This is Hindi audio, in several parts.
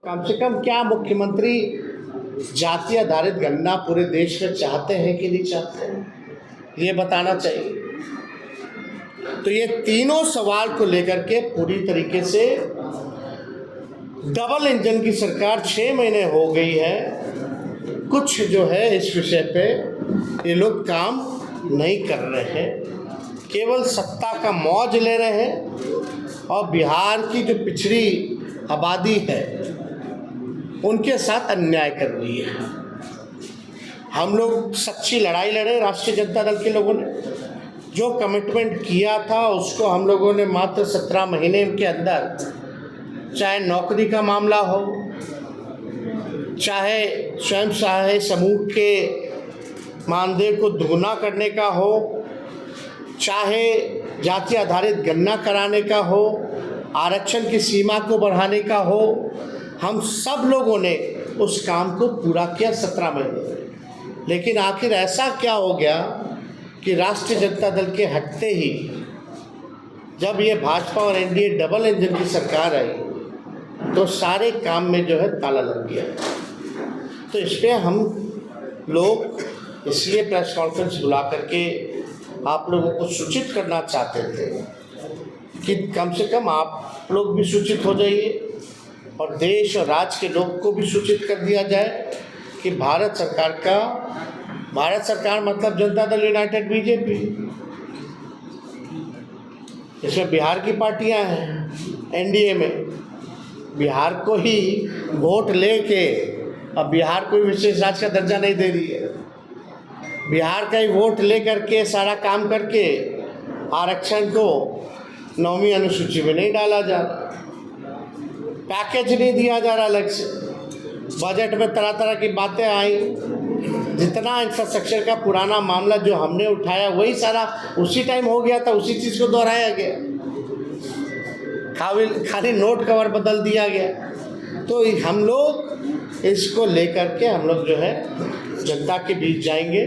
कम से कम क्या मुख्यमंत्री जाति आधारित गणना पूरे देश में चाहते हैं कि नहीं चाहते हैं, ये बताना चाहिए। तो ये तीनों सवाल को लेकर के पूरी तरीके से डबल इंजन की सरकार 6 महीने हो गई है, कुछ जो है इस विषय पे ये लोग काम नहीं कर रहे हैं, केवल सत्ता का मौज ले रहे हैं और बिहार की जो पिछड़ी आबादी है उनके साथ अन्याय कर रही है। हम लोग सच्ची लड़ाई लड़े, राष्ट्रीय जनता दल के लोगों ने जो कमिटमेंट किया था उसको हम लोगों ने मात्र 17 महीने के अंदर, चाहे नौकरी का मामला हो, चाहे स्वयं सहायता समूह के मानदेय को दुगुना करने का हो, चाहे जाति आधारित गणना कराने का हो, आरक्षण की सीमा को बढ़ाने का हो, हम सब लोगों ने उस काम को पूरा किया 17 महीने। लेकिन आखिर ऐसा क्या हो गया कि राष्ट्रीय जनता दल के हटते ही जब ये भाजपा और एनडीए डबल इंजन की सरकार आई तो सारे काम में जो है ताला लग गया। तो इस पर हम लोग इसलिए प्रेस कॉन्फ्रेंस बुला करके आप लोगों को सूचित करना चाहते थे कि कम से कम आप लोग भी सूचित हो जाइए और देश और राज्य के लोग को भी सूचित कर दिया जाए कि भारत सरकार मतलब जनता दल यूनाइटेड बीजेपी, इसमें बिहार की पार्टियां हैं एनडीए में, बिहार को ही वोट लेके अब बिहार को विशेष राज्य का दर्जा नहीं दे रही है, बिहार का ही वोट ले करके सारा काम करके आरक्षण को 9वीं अनुसूची में नहीं डाला जा रहा, पैकेज नहीं दिया जा रहा अलग से। बजट में तरह तरह की बातें आई, जितना इंफ्रास्ट्रक्चर का पुराना मामला जो हमने उठाया वही सारा उसी टाइम हो गया था, उसी चीज़ को दोहराया गया, खाली नोट कवर बदल दिया गया। तो हम लोग इसको लेकर के हम लोग जो है जनता के बीच जाएंगे,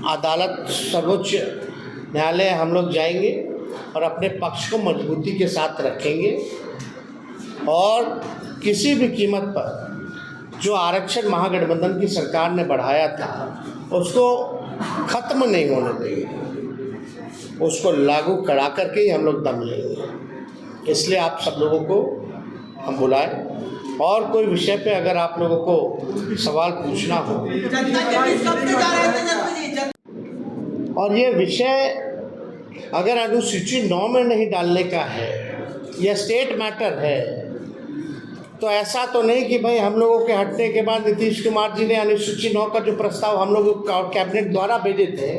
अदालत सर्वोच्च न्यायालय हम लोग जाएंगे और अपने पक्ष को मजबूती के साथ रखेंगे और किसी भी कीमत पर जो आरक्षण महागठबंधन की सरकार ने बढ़ाया था उसको ख़त्म नहीं होने देंगे, उसको लागू करा करके ही हम लोग दम लेंगे। इसलिए आप सब लोगों को हम बुलाएं और कोई विषय पे अगर आप लोगों को सवाल पूछना हो, और ये विषय अगर अनुसूची 9 में नहीं डालने का है, यह स्टेट मैटर है, तो ऐसा तो नहीं कि भाई हम लोगों के हटने के बाद नीतीश कुमार जी ने अनुसूची 9 का जो प्रस्ताव हम लोग कैबिनेट द्वारा भेजे थे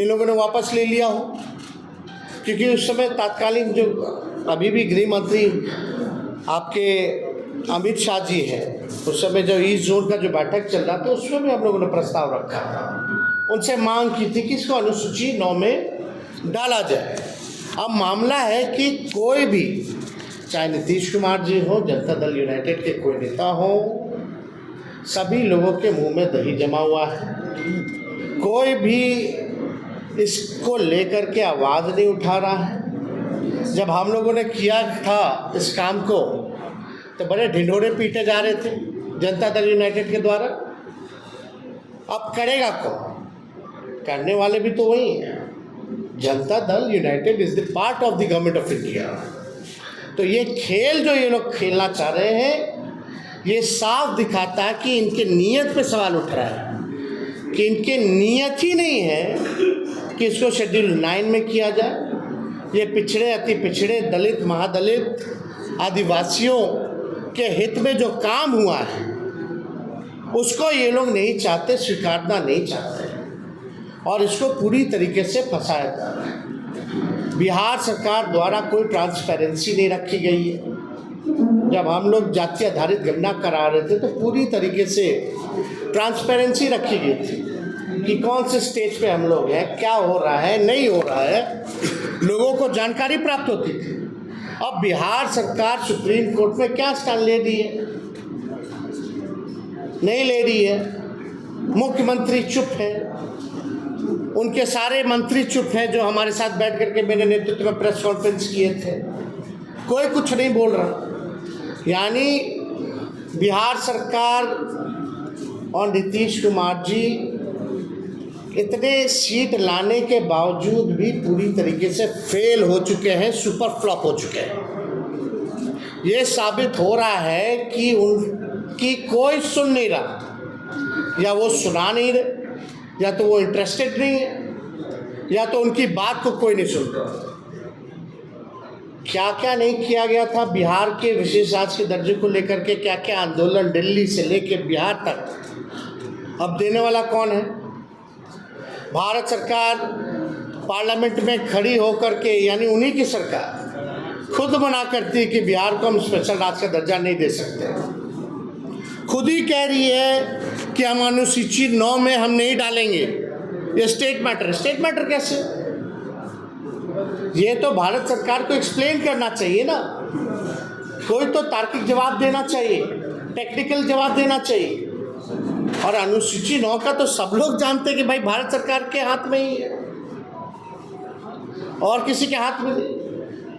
इन लोगों ने वापस ले लिया हो, क्योंकि उस समय तत्कालीन जो अभी भी गृह मंत्री आपके अमित शाह जी हैं, उस समय जो ईस्ट जोन का जो बैठक चल रहा था उसमें भी हम लोगों ने प्रस्ताव रखा था, उनसे मांग की थी कि इसको अनुसूची 9 में डाला जाए। अब मामला है कि कोई भी, चाहे नीतीश कुमार जी हो, जनता दल यूनाइटेड के कोई नेता हो, सभी लोगों के मुंह में दही जमा हुआ है, कोई भी इसको लेकर के आवाज़ नहीं उठा रहा है। जब हम लोगों ने किया था इस काम को तो बड़े ढिंढोरे पीटे जा रहे थे जनता दल यूनाइटेड के द्वारा, अब करेगा कौन? करने वाले भी तो वही हैं। Janata Dal United is the part of the government of India. तो ये खेल जो ये लोग खेलना चाह रहे हैं ये साफ दिखाता है कि इनके नीयत पे सवाल उठ रहा है, कि इनके नीयत ही नहीं है कि इसको शेड्यूल 9 में किया जाए। ये पिछड़े, अति पिछड़े, दलित, महादलित, आदिवासियों के हित में जो काम हुआ है उसको ये लोग नहीं चाहते, स्वीकारना नहीं चाहते और इसको पूरी तरीके से फंसाया जा रहा है। बिहार सरकार द्वारा कोई ट्रांसपेरेंसी नहीं रखी गई है। जब हम लोग जाति आधारित गणना करा रहे थे तो पूरी तरीके से ट्रांसपेरेंसी रखी गई थी कि कौन से स्टेज पे हम लोग हैं, क्या हो रहा है, नहीं हो रहा है, लोगों को जानकारी प्राप्त होती थी। अब बिहार सरकार सुप्रीम कोर्ट में क्या स्टैंड ले रही है? नहीं ले रही है। मुख्यमंत्री चुप है, उनके सारे मंत्री चुप हैं जो हमारे साथ बैठ करके मेरे नेतृत्व में प्रेस कॉन्फ्रेंस किए थे, कोई कुछ नहीं बोल रहा। यानी बिहार सरकार और नीतीश कुमार जी इतने सीट लाने के बावजूद भी पूरी तरीके से फेल हो चुके हैं, सुपर फ्लॉप हो चुके हैं। ये साबित हो रहा है कि उनकी कोई सुन नहीं रहा, या वो सुना नहीं रहे, या तो वो इंटरेस्टेड नहीं है, या तो उनकी बात को कोई नहीं सुन रहा। क्या क्या नहीं किया गया था बिहार के विशेष राज्य के दर्जे को लेकर के, क्या क्या आंदोलन दिल्ली से लेकर बिहार तक। अब देने वाला कौन है? भारत सरकार पार्लियामेंट में खड़ी होकर के, यानी उन्हीं की सरकार खुद मना करती है कि बिहार को हम स्पेशल राज्य का दर्जा नहीं दे सकते। खुद ही कह रही है कि हम अनुसूची 9 में हम नहीं डालेंगे, ये स्टेट मैटर। स्टेट मैटर कैसे? ये तो भारत सरकार को एक्सप्लेन करना चाहिए ना, कोई तो तार्किक जवाब देना चाहिए, टेक्निकल जवाब देना चाहिए। और अनुसूची 9 का तो सब लोग जानते हैं कि भाई भारत सरकार के हाथ में ही है और किसी के हाथ में नहीं।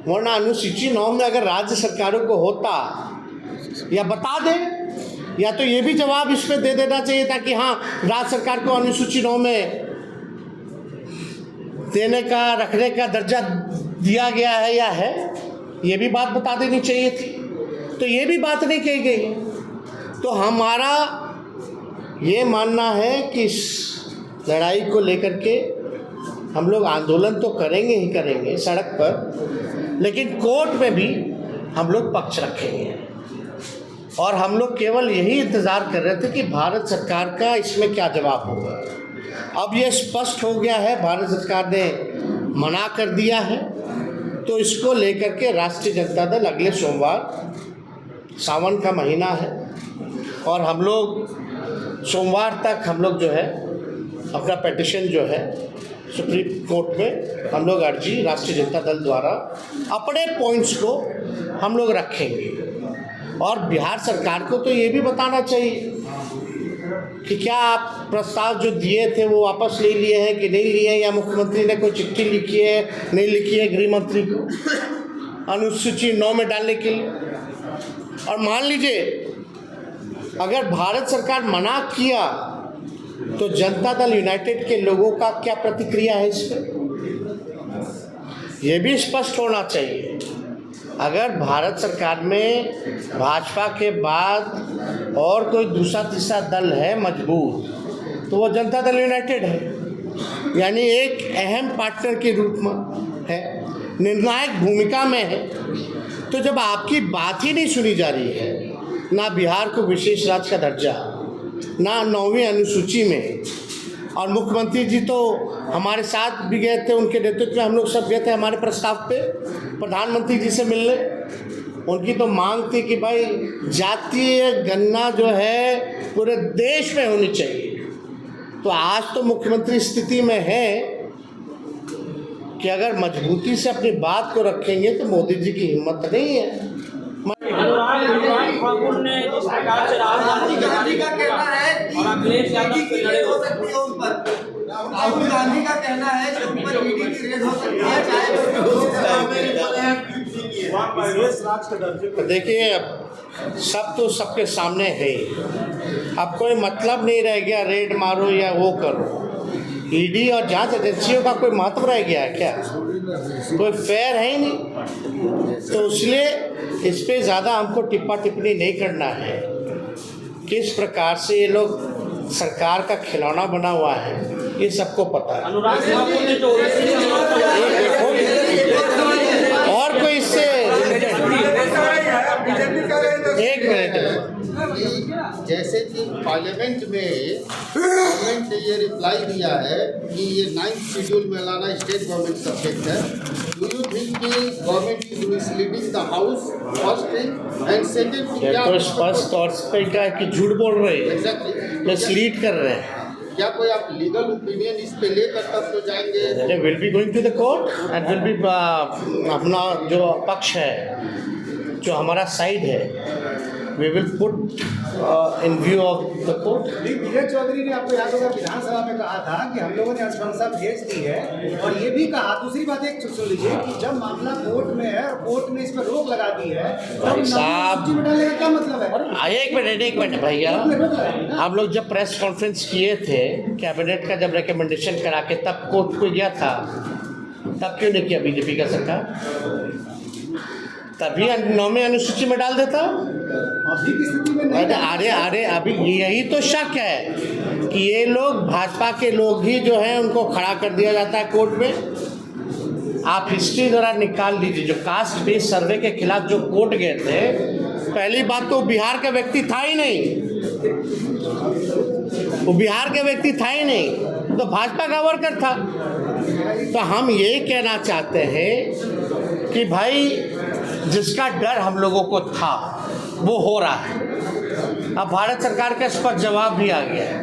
वरना अनुसूची 9 में अगर राज्य सरकारों को होता, या बता दे, या तो ये भी जवाब इसमें दे देना चाहिए था कि हाँ राज्य सरकार को अनुसूची 9 में देने का, रखने का दर्जा दिया गया है या है, ये भी बात बता देनी चाहिए थी। तो ये भी बात नहीं कही गई। तो हमारा ये मानना है कि इस लड़ाई को लेकर के हम लोग आंदोलन तो करेंगे ही करेंगे सड़क पर, लेकिन कोर्ट में भी हम लोग पक्ष रखेंगे। और हम लोग केवल यही इंतज़ार कर रहे थे कि भारत सरकार का इसमें क्या जवाब होगा। अब ये स्पष्ट हो गया है, भारत सरकार ने मना कर दिया है, तो इसको लेकर के राष्ट्रीय जनता दल अगले सोमवार, सावन का महीना है, और हम लोग सोमवार तक हम लोग जो है अपना पिटीशन जो है सुप्रीम कोर्ट में हम लोग अर्जी राष्ट्रीय जनता दल द्वारा अपने पॉइंट्स को हम लोग रखेंगे। और बिहार सरकार को तो ये भी बताना चाहिए कि क्या आप प्रस्ताव जो दिए थे वो वापस ले लिए हैं कि नहीं लिए हैं, या मुख्यमंत्री ने कोई चिट्ठी लिखी है, नहीं लिखी है गृह मंत्री को अनुसूची 9 में डालने के लिए। और मान लीजिए अगर भारत सरकार मना किया तो जनता दल यूनाइटेड के लोगों का क्या प्रतिक्रिया है इस पर, यह भी स्पष्ट होना चाहिए। अगर भारत सरकार में भाजपा के बाद और कोई दूसरा तीसरा दल है मजबूत, तो वो जनता दल यूनाइटेड है, यानी एक अहम पार्टनर के रूप में है, निर्णायक भूमिका में है। तो जब आपकी बात ही नहीं सुनी जा रही है, ना बिहार को विशेष राज्य का दर्जा, ना 9वीं अनुसूची में, और मुख्यमंत्री जी तो हमारे साथ भी गए थे, उनके नेतृत्व में हम लोग सब गए थे हमारे प्रस्ताव पे प्रधानमंत्री जी से मिलने। उनकी तो मांग थी कि भाई जातीय गणना जो है पूरे देश में होनी चाहिए। तो आज तो मुख्यमंत्री स्थिति में है कि अगर मजबूती से अपनी बात को रखेंगे तो मोदी जी की हिम्मत नहीं है। अनुराग ठाकुर ने जिस प्रकार से राहुल गांधी का कहना है और अखिलेश यादव से लड़े हो सकती है, उन पर राहुल गांधी का कहना है कि उन पर ईडी की रेड हो सकती है, चाहे देखिए अब सब तो सबके सामने है। अब कोई मतलब नहीं रह गया रेड मारो या वो करो। ईडी और जांच एजेंसियों का कोई महत्व रह गया है क्या? कोई फेयर है ही नहीं। तो इसलिए इस पे ज़्यादा हमको टिप्पा टिप्पणी नहीं करना है। किस प्रकार से ये लोग सरकार का खिलौना बना हुआ है ये सबको पता है। अनुराग ठाकुर ने जो और कोई इससे एक मिनट, जैसे कि पार्लियामेंट में गवर्नमेंट ने ये रिप्लाई दिया है कि ये 9th शेड्यूल में लाना स्टेट गवर्नमेंट सब्जेक्ट है। डू यू थिंक कि government is misleading the house first thing, and second क्या तो स्पष्ट तौर पे क्या है कि झूठ बोल रहे हैं, एग्जैक्टली मिसलीड कर रहे हैं। क्या कोई आप लीगल ओपिनियन इस पे लेकर तब तो जाएंगे? Will be going to the court and will be अपना जो पक्ष है, जो हमारा साइड है, we will put in view of the court. विजय चौधरी ने आपको याद होगा विधानसभा में कहा था कि हम लोगों ने अनुशंसा भेज दी है, और ये भी कहा, दूसरी बात एक सुन लीजिए कि जब मामला कोर्ट में है और कोर्ट ने इस पर रोक लगा दी है, तब साहब, सूची में डालने का क्या मतलब है? एक मिनट भैया, हम लोग जब प्रेस कॉन्फ्रेंस किए थे कैबिनेट का जब रिकमेंडेशन करा के तब कोर्ट को गया था, तब क्यों नहीं किया बीजेपी का सरकार? तभी 9वीं अनुसूची में डाल देता। अभी की स्थिति में नहीं। अरे अभी यही तो शक है कि ये लोग भाजपा के लोग ही जो हैं उनको खड़ा कर दिया जाता है कोर्ट में। आप हिस्ट्री जरा निकाल लीजिए, जो कास्ट बेस्ड सर्वे के खिलाफ जो कोर्ट गए थे, पहली बात तो बिहार का व्यक्ति था ही नहीं, वो बिहार के व्यक्ति था ही नहीं, तो भाजपा का वर्कर था। तो हम ये कहना चाहते हैं कि भाई जिसका डर हम लोगों को था वो हो रहा है। अब भारत सरकार का स्पष्ट जवाब भी आ गया है।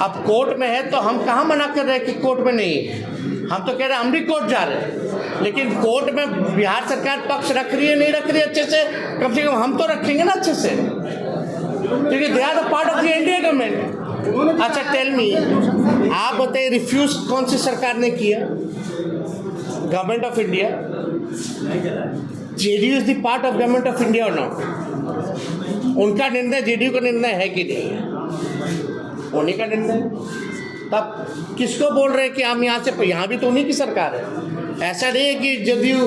अब कोर्ट में है तो हम कहाँ मना कर रहे हैं कि कोर्ट में नहीं है, हम तो कह रहे हैं हम भी कोर्ट जा रहे हैं, लेकिन कोर्ट में बिहार सरकार पक्ष रख रही है नहीं रख रही है अच्छे से, कम से कम हम तो रखेंगे ना अच्छे से, क्योंकि they are the part of the India government. अच्छा टेल मी, आप बताइए रिफ्यूज कौन सी सरकार ने किया? Government of India. JDU is the part of government of India और नॉट? उनका निर्णय जेडीयू का निर्णय है कि नहीं है? उन्हीं का निर्णय। तब किसको बोल रहे हैं कि हम यहाँ से, यहाँ भी तो उन्हीं की सरकार है। ऐसा नहीं है कि जेडीयू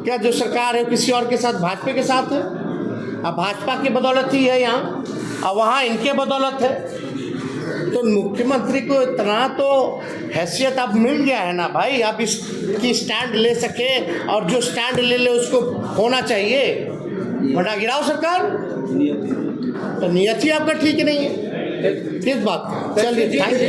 क्या जो सरकार है किसी और के साथ, भाजपा के साथ है। अब भाजपा की बदौलत ही है यहाँ, और वहाँ इनके बदौलत है। तो मुख्यमंत्री को इतना तो हैसियत अब मिल गया है ना भाई, आप इसकी स्टैंड ले सके, और जो स्टैंड ले उसको होना चाहिए, वरना गिराओ सरकार। तो नियत ही आपका ठीक नहीं है, किस बात? चलिए, थैंक यू।